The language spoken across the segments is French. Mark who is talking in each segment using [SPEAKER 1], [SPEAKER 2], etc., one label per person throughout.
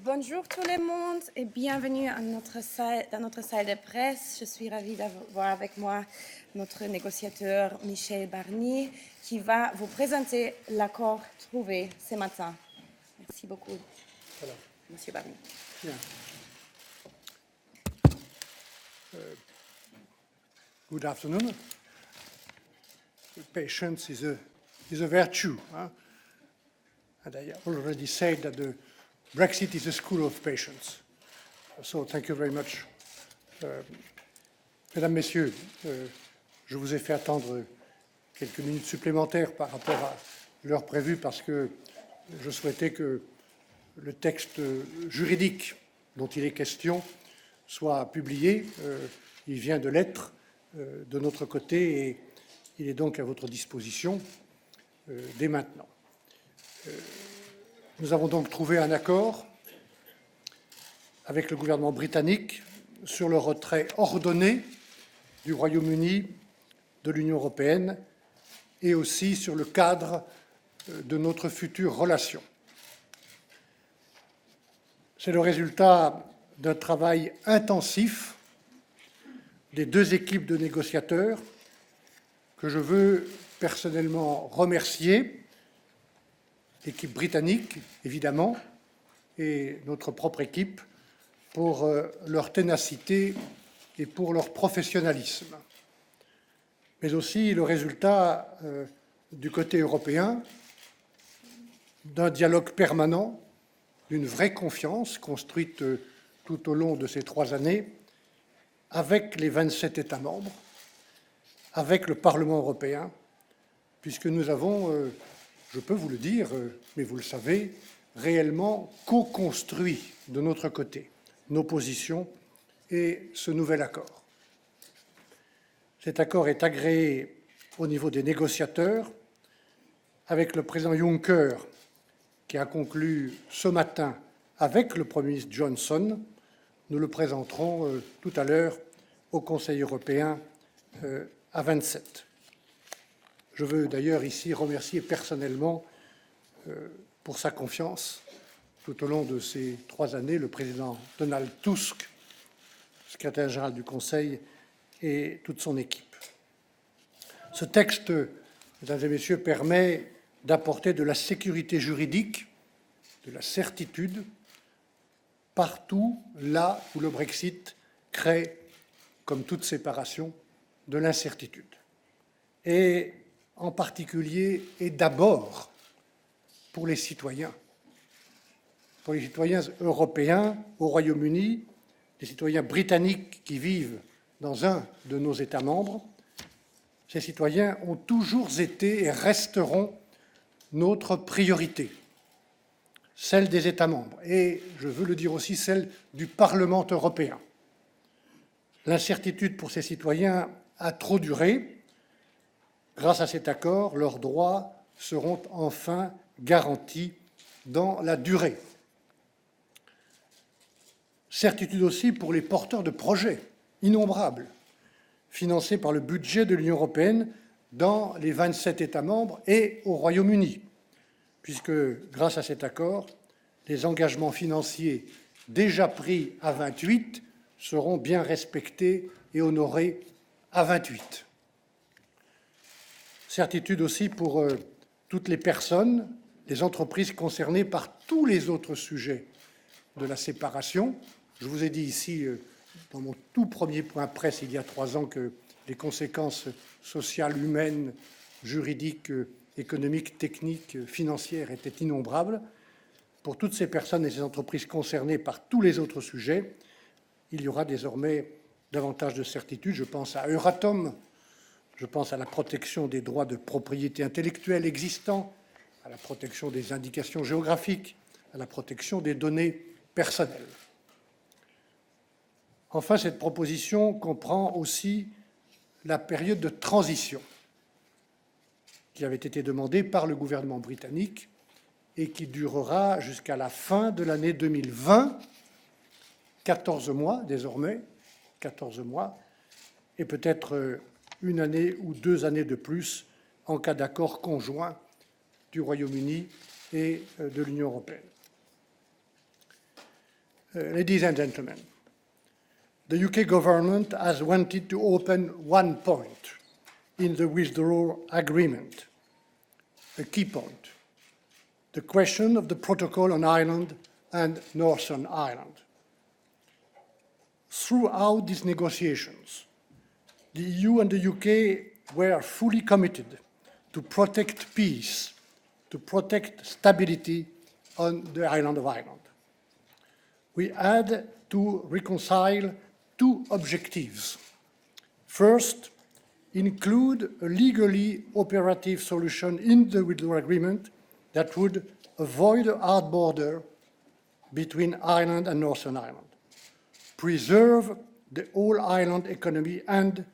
[SPEAKER 1] Bonjour tout le monde et bienvenue dans notre salle de presse. Je suis ravie d'avoir avec moi notre négociateur Michel Barnier qui va vous présenter l'accord trouvé ce matin. Merci beaucoup, Monsieur Barnier.
[SPEAKER 2] Yeah. Good afternoon. Patience is a virtue. Huh? And I already said that the Brexit is a school of patience. So thank you very much. Mesdames, Messieurs, je vous ai fait attendre quelques minutes supplémentaires par rapport à l'heure prévue parce que je souhaitais que le texte juridique dont il est question soit publié. Il vient de l'être de notre côté et il est donc à votre disposition dès maintenant. Nous avons donc trouvé un accord avec le gouvernement britannique sur le retrait ordonné du Royaume-Uni de l'Union européenne et aussi sur le cadre de notre future relation. C'est le résultat d'un travail intensif des deux équipes de négociateurs que je veux personnellement remercier, l'équipe britannique, évidemment, et notre propre équipe, pour leur ténacité et pour leur professionnalisme. Mais aussi le résultat du côté européen d'un dialogue permanent, d'une vraie confiance construite tout au long de ces 3 années avec les 27 États membres, avec le Parlement européen, puisque nous avons, je peux vous le dire, mais vous le savez, réellement co-construit de notre côté nos positions et ce nouvel accord. Cet accord est agréé au niveau des négociateurs avec le président Juncker qui a conclu ce matin avec le Premier ministre Johnson. Nous le présenterons tout à l'heure au Conseil européen à 27. Je veux d'ailleurs ici remercier personnellement pour sa confiance tout au long de ces 3 années le président Donald Tusk, secrétaire général du Conseil, et toute son équipe. Ce texte, mesdames et messieurs, permet d'apporter de la sécurité juridique, de la certitude, partout là où le Brexit crée, comme toute séparation, de l'incertitude. Et en particulier et d'abord pour les citoyens européens au Royaume-Uni, les citoyens britanniques qui vivent dans un de nos États membres. Ces citoyens ont toujours été et resteront notre priorité, celle des États membres, et je veux le dire aussi, celle du Parlement européen. L'incertitude pour ces citoyens a trop duré. Grâce à cet accord, leurs droits seront enfin garantis dans la durée. Certitude aussi pour les porteurs de projets innombrables, financés par le budget de l'Union européenne dans les 27 États membres et au Royaume-Uni, puisque, grâce à cet accord, les engagements financiers déjà pris à 28 seront bien respectés et honorés à 28. Certitude aussi pour toutes les personnes, les entreprises concernées par tous les autres sujets de la séparation. Je vous ai dit ici, dans mon tout premier point presse il y a 3 ans, que les conséquences sociales, humaines, juridiques, économiques, techniques, financières étaient innombrables. Pour toutes ces personnes et ces entreprises concernées par tous les autres sujets, il y aura désormais davantage de certitude. Je pense à Euratom, je pense à la protection des droits de propriété intellectuelle existants, à la protection des indications géographiques, à la protection des données personnelles. Enfin, cette proposition comprend aussi la période de transition qui avait été demandée par le gouvernement britannique et qui durera jusqu'à la fin de l'année 2020, 14 mois désormais, 14 mois, et peut-être 1 année ou 2 années de plus en cas d'accord conjoint du Royaume-Uni et de l'Union européenne. Ladies and gentlemen, the UK government has wanted to open one point in the withdrawal agreement, a key point, the question of the protocol on Ireland and Northern Ireland. Throughout these negotiations, the EU and the UK were fully committed to protect peace, to protect stability on the island of Ireland. We had to reconcile two objectives. First, include a legally operative solution in the withdrawal agreement that would avoid a hard border between Ireland and Northern Ireland, preserve the whole island economy and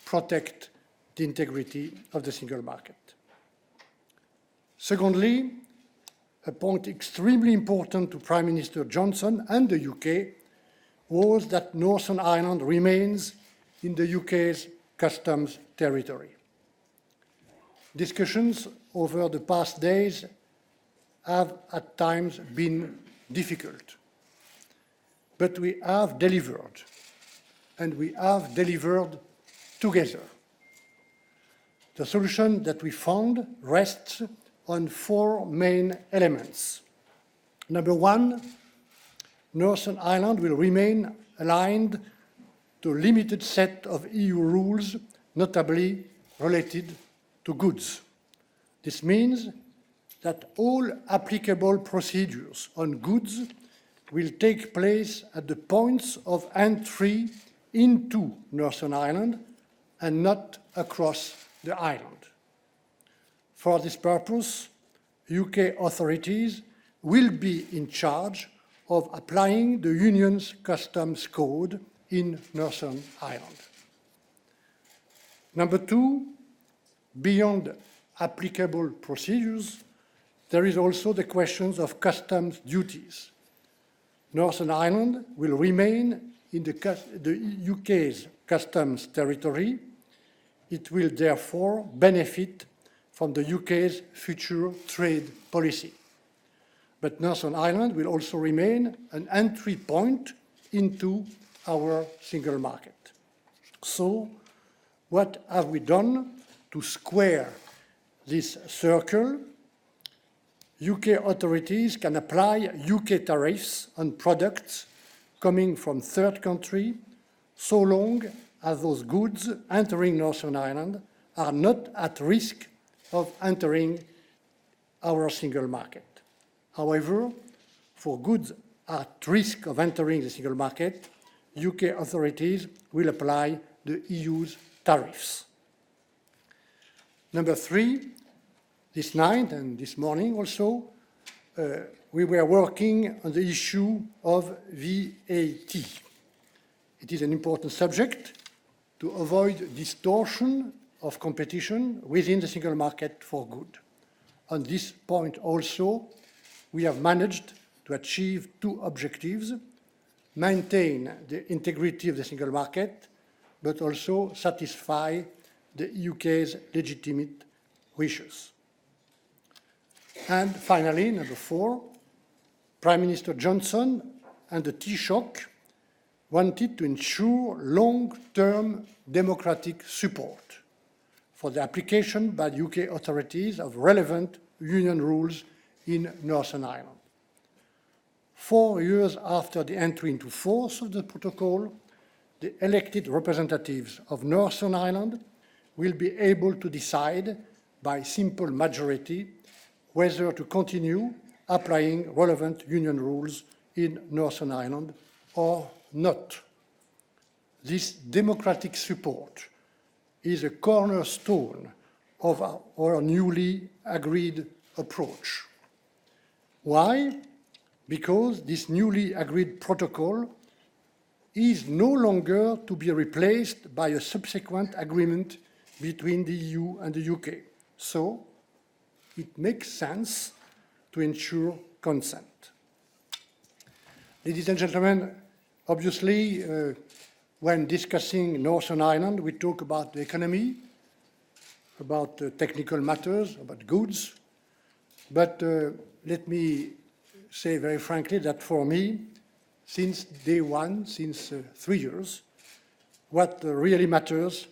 [SPEAKER 2] protect the integrity of the single market. Secondly, a point extremely important to Prime Minister Johnson and the UK was that Northern Ireland remains in the UK's customs territory. Discussions over the past days have at times been difficult, but we have delivered, and we have delivered together. The solution that we found rests on four main elements. Number one, Northern Ireland will remain aligned to a limited set of EU rules, notably related to goods. This means that all applicable procedures on goods will take place at the points of entry into Northern Ireland and not across the island. For this purpose, UK authorities will be in charge of applying the Union's customs code in Northern Ireland. Number two, beyond applicable procedures, there is also the question of customs duties. Northern Ireland will remain in the UK's customs territory. It will therefore benefit from the UK's future trade policy. But Northern Ireland will also remain an entry point into our single market. So, what have we done to square this circle? UK authorities can apply UK tariffs on products coming from third country so long as those goods entering Northern Ireland are not at risk of entering our single market. However, for goods at risk of entering the single market, UK authorities will apply the EU's tariffs. Number three, this night and this morning also, we were working on the issue of VAT. It is an important subject to avoid distortion of competition within the single market for goods. On this point also, we have managed to achieve two objectives: maintain the integrity of the single market, but also satisfy the UK's legitimate wishes. And finally, number four, Prime Minister Johnson and the Taoiseach wanted to ensure long-term democratic support for the application by the UK authorities of relevant Union rules in Northern Ireland. 4 years after the entry into force of the protocol, the elected representatives of Northern Ireland will be able to decide by simple majority whether to continue applying relevant Union rules in Northern Ireland or not. This democratic support is a cornerstone of our newly agreed approach. Why? Because this newly agreed protocol is no longer to be replaced by a subsequent agreement between the EU and the UK. So, it makes sense to ensure consent. Ladies and gentlemen, obviously, when discussing Northern Ireland, we talk about the economy, about technical matters, about goods. But let me say very frankly that for me, since day one, since 3 years. What really matters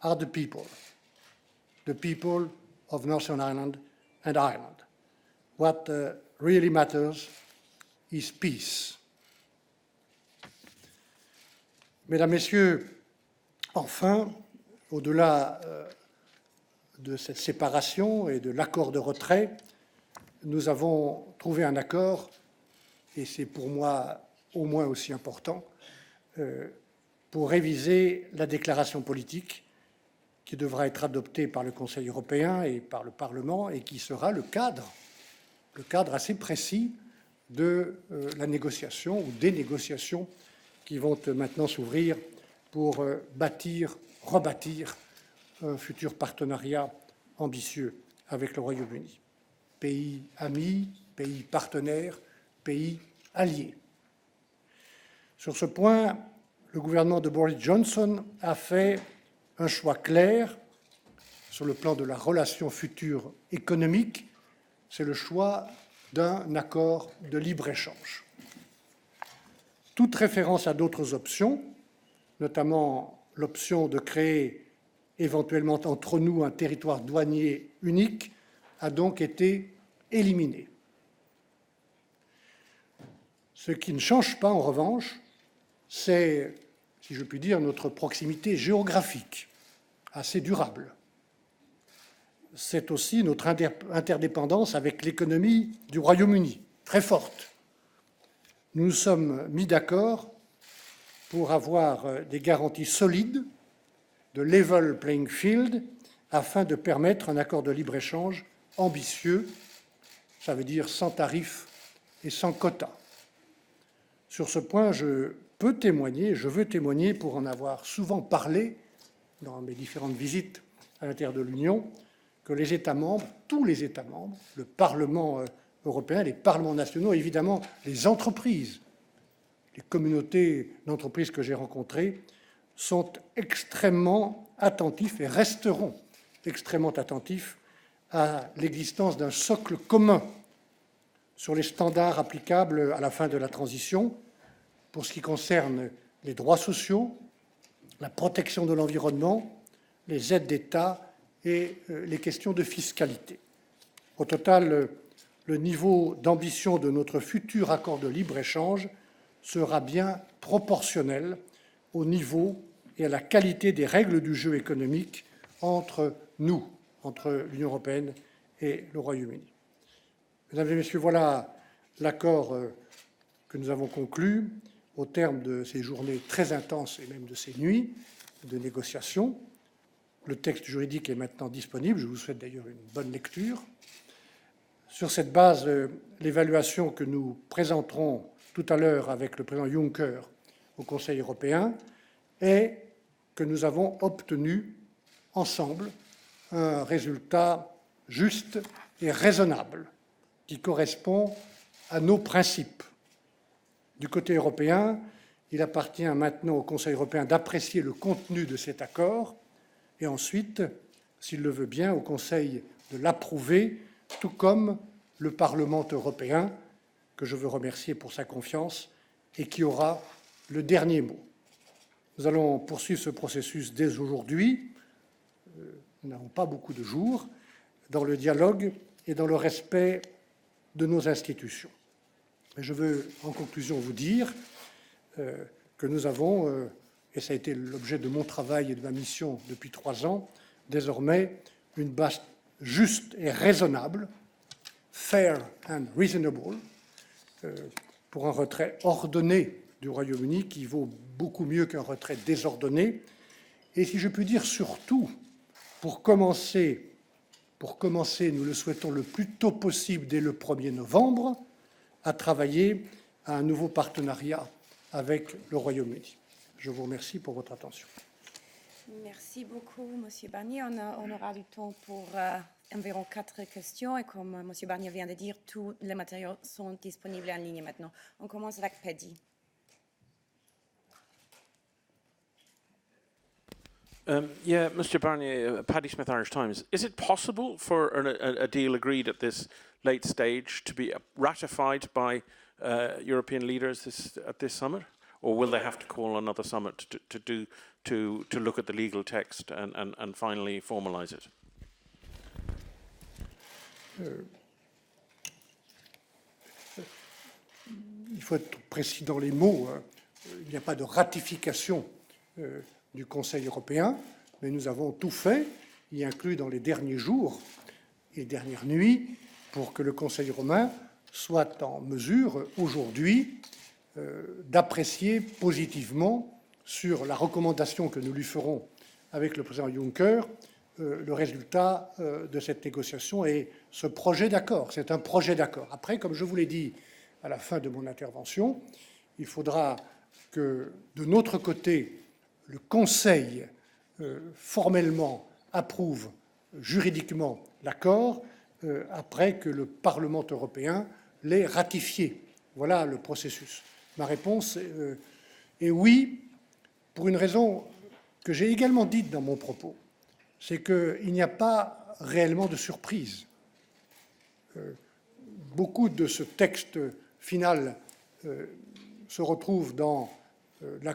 [SPEAKER 2] are the people of Northern Ireland and Ireland. What really matters is peace. Mesdames, Messieurs, enfin, au-delà de cette séparation et de l'accord de retrait, nous avons trouvé un accord, et c'est pour moi au moins aussi important, pour réviser la déclaration politique qui devra être adoptée par le Conseil européen et par le Parlement et qui sera le cadre assez précis de la négociation ou des négociations qui vont maintenant s'ouvrir pour rebâtir un futur partenariat ambitieux avec le Royaume-Uni. Pays ami, pays partenaire, pays allié. Sur ce point, le gouvernement de Boris Johnson a fait un choix clair sur le plan de la relation future économique, c'est le choix d'un accord de libre-échange. Toute référence à d'autres options, notamment l'option de créer éventuellement entre nous un territoire douanier unique, a donc été éliminée. Ce qui ne change pas, en revanche, c'est, si je puis dire, notre proximité géographique, assez durable. C'est aussi notre interdépendance avec l'économie du Royaume-Uni, très forte. Nous nous sommes mis d'accord pour avoir des garanties solides de level playing field afin de permettre un accord de libre-échange ambitieux, ça veut dire sans tarifs et sans quotas. Sur ce point, je veux témoigner pour en avoir souvent parlé dans mes différentes visites à l'intérieur de l'Union, que les États membres, tous les États membres, le Parlement européen, les parlements nationaux, évidemment les entreprises, les communautés d'entreprises que j'ai rencontrées, sont extrêmement attentifs et resteront extrêmement attentifs à l'existence d'un socle commun sur les standards applicables à la fin de la transition pour ce qui concerne les droits sociaux, la protection de l'environnement, les aides d'État et les questions de fiscalité. Au total, le niveau d'ambition de notre futur accord de libre-échange sera bien proportionnel au niveau et à la qualité des règles du jeu économique entre nous, entre l'Union européenne et le Royaume-Uni. Mesdames et Messieurs, voilà l'accord que nous avons conclu au terme de ces journées très intenses et même de ces nuits de négociations. Le texte juridique est maintenant disponible. Je vous souhaite d'ailleurs une bonne lecture. Sur cette base, l'évaluation que nous présenterons tout à l'heure avec le président Juncker au Conseil européen est que nous avons obtenu ensemble un résultat juste et raisonnable qui correspond à nos principes. Du côté européen, il appartient maintenant au Conseil européen d'apprécier le contenu de cet accord et ensuite, s'il le veut bien, au Conseil de l'approuver, tout comme le Parlement européen, que je veux remercier pour sa confiance et qui aura le dernier mot. Nous allons poursuivre ce processus dès aujourd'hui. Nous n'avons pas beaucoup de jours, dans le dialogue et dans le respect de nos institutions. Mais je veux, en conclusion, vous dire que nous avons, et ça a été l'objet de mon travail et de ma mission depuis 3 ans, désormais une base juste et raisonnable, fair and reasonable, pour un retrait ordonné du Royaume-Uni qui vaut beaucoup mieux qu'un retrait désordonné. Et si je puis dire surtout, pour commencer, nous le souhaitons le plus tôt possible dès le 1er novembre, à travailler à un nouveau partenariat avec le Royaume-Uni. Je vous remercie pour votre attention.
[SPEAKER 1] Merci beaucoup, Monsieur Barnier. On aura du temps pour environ 4 questions. Et comme Monsieur Barnier vient de dire, tous les matériaux sont disponibles en ligne maintenant. On commence avec Paddy.
[SPEAKER 3] Yeah, Mr. Barnier, Paddy Smith, Irish Times. Is it possible for a deal agreed at this late stage to be ratified by European leaders at this summit, or will they have to call another summit to look at the legal text and finally formalise it?
[SPEAKER 2] Il faut être précis dans les mots. Il n'y a pas de ratification du Conseil européen, mais nous avons tout fait, y inclus dans les derniers jours et dernières nuits, pour que le Conseil romain soit en mesure, aujourd'hui, d'apprécier positivement, sur la recommandation que nous lui ferons avec le président Juncker, le résultat de cette négociation et ce projet d'accord. C'est un projet d'accord. Après, comme je vous l'ai dit à la fin de mon intervention, il faudra que, de notre côté, le Conseil formellement approuve juridiquement l'accord après que le Parlement européen l'ait ratifié. Voilà le processus. Ma réponse est oui, pour une raison que j'ai également dite dans mon propos, c'est qu'il n'y a pas réellement de surprise. Beaucoup de ce texte final se retrouve dans la